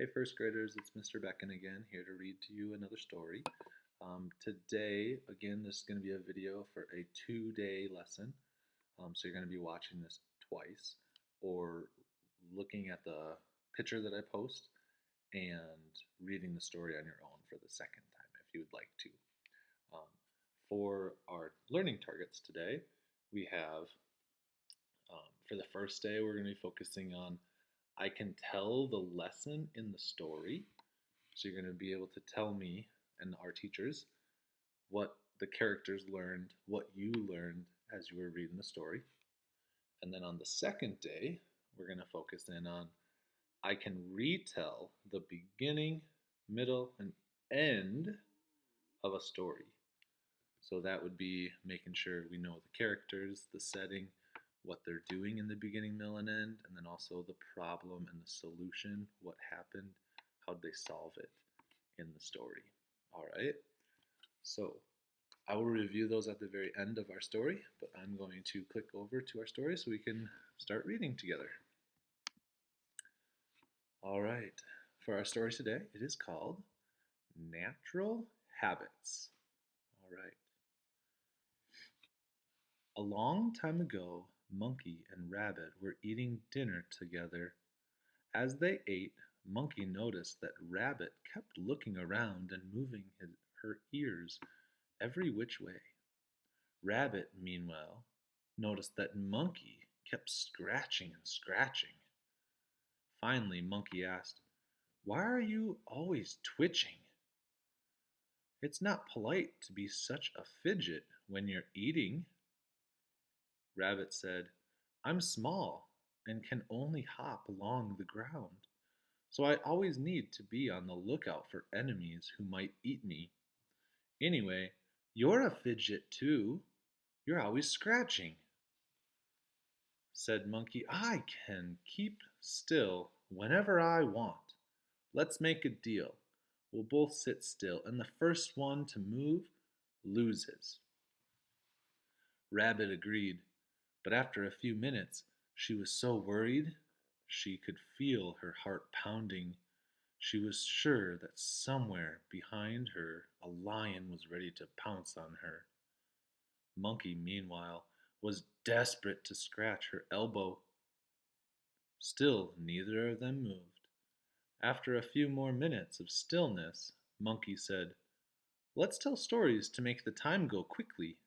Hey, first graders, it's Mr. Becken again, here to read to you another story. Today, again, this is going to be a video for a 2-day lesson. So you're going to be watching this twice or looking at the picture that I post and reading the story on your own for the second time if you would like to. Um, for our learning targets today, we have, for the first day, we're going to be focusing on I can tell the lesson in the story. So you're going to be able to tell me and our teachers what the characters learned, what you learned as you were reading the story. And then on the second day, we're going to focus in on I can retell the beginning, middle, and end of a story. So that would be making sure we know the characters, the setting, what they're doing in the beginning, middle, and end, and then also the problem and the solution, what happened, how did they solve it in the story. All right, so I will review those at the very end of our story, but I'm going to click over to our story so we can start reading together. All right, for our story today, it is called Natural Habits. All right. A long time ago, Monkey and Rabbit were eating dinner together. As they ate, Monkey noticed that Rabbit kept looking around and moving her ears every which way. Rabbit, meanwhile, noticed that Monkey kept scratching and scratching. Finally, Monkey asked, "Why are you always twitching? It's not polite to be such a fidget when you're eating." Rabbit said, "I'm small and can only hop along the ground, so I always need to be on the lookout for enemies who might eat me. Anyway, you're a fidget too. You're always scratching." Said Monkey, "I can keep still whenever I want. Let's make a deal. We'll both sit still, and the first one to move loses." Rabbit agreed, but after a few minutes she was so worried she could feel her heart pounding. She was sure that somewhere behind her a lion was ready to pounce on her. Monkey, meanwhile, was desperate to scratch her elbow. Still neither of them moved. After a few more minutes of stillness, Monkey said, "Let's tell stories to make the time go quickly."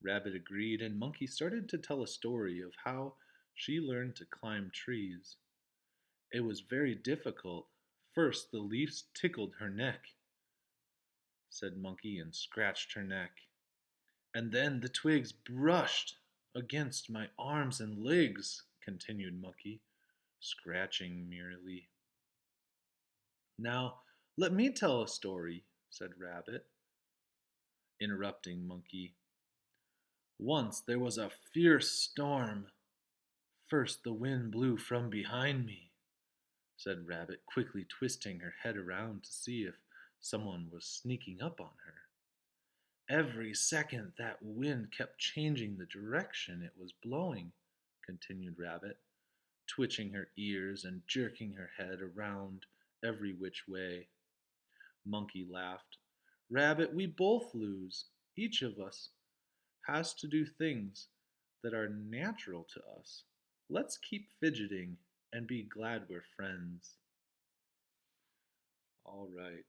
Rabbit agreed, and Monkey started to tell a story of how she learned to climb trees. It was very difficult. First, the leaves tickled her neck, said Monkey, and scratched her neck. "And then the twigs brushed against my arms and legs," continued Monkey, scratching merrily. "Now, let me tell a story," said Rabbit, interrupting Monkey. "Once there was a fierce storm. First the wind blew from behind me," said Rabbit, quickly twisting her head around to see if someone was sneaking up on her. "Every second that wind kept changing the direction it was blowing," continued Rabbit, twitching her ears and jerking her head around every which way. Monkey laughed. "Rabbit, we both lose. Each of us has to do things that are natural to us. Let's keep fidgeting and be glad we're friends." All right.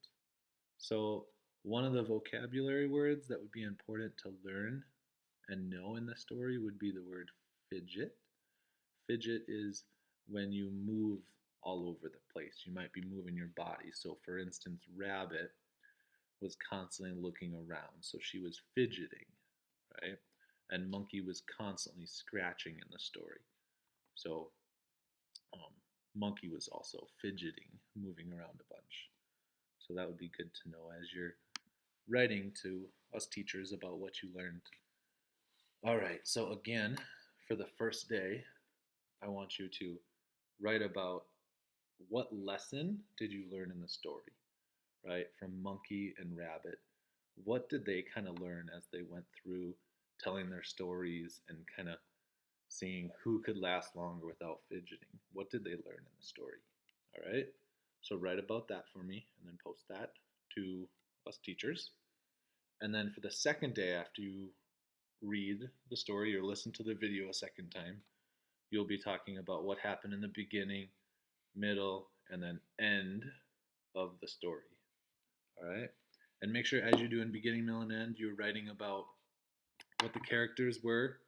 So, one of the vocabulary words that would be important to learn and know in the story would be the word fidget. Fidget is when you move all over the place. You might be moving your body. So, for instance, Rabbit was constantly looking around, so she was fidgeting, right? And Monkey was constantly scratching in the story. So, um, Monkey was also fidgeting, moving around a bunch. So that would be good to know as you're writing to us teachers about what you learned. All right, so again, for the first day, I want you to write about what lesson did you learn in the story, right? From Monkey and Rabbit. What did they kind of learn as they went through telling their stories and kind of seeing who could last longer without fidgeting? What did they learn in the story? All right. So write about that for me and then post that to us teachers. And then for the second day after you read the story or listen to the video a second time, you'll be talking about what happened in the beginning, middle, and then end of the story. All right? And make sure as you do in beginning, middle, and end, you're writing about what the characters were.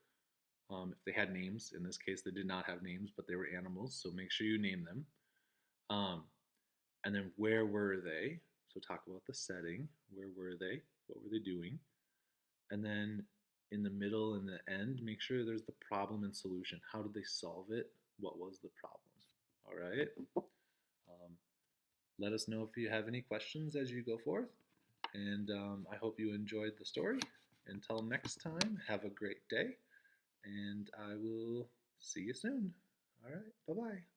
If they had names, in this case, they did not have names, but they were animals, so make sure you name them. And then where were they? So talk about the setting. Where were they? What were they doing? And then in the middle and the end, make sure there's the problem and solution. How did they solve it? What was the problem? All right. Let us know if you have any questions as you go forth. And I hope you enjoyed the story. Until next time, have a great day. And I will see you soon. All right. Bye bye.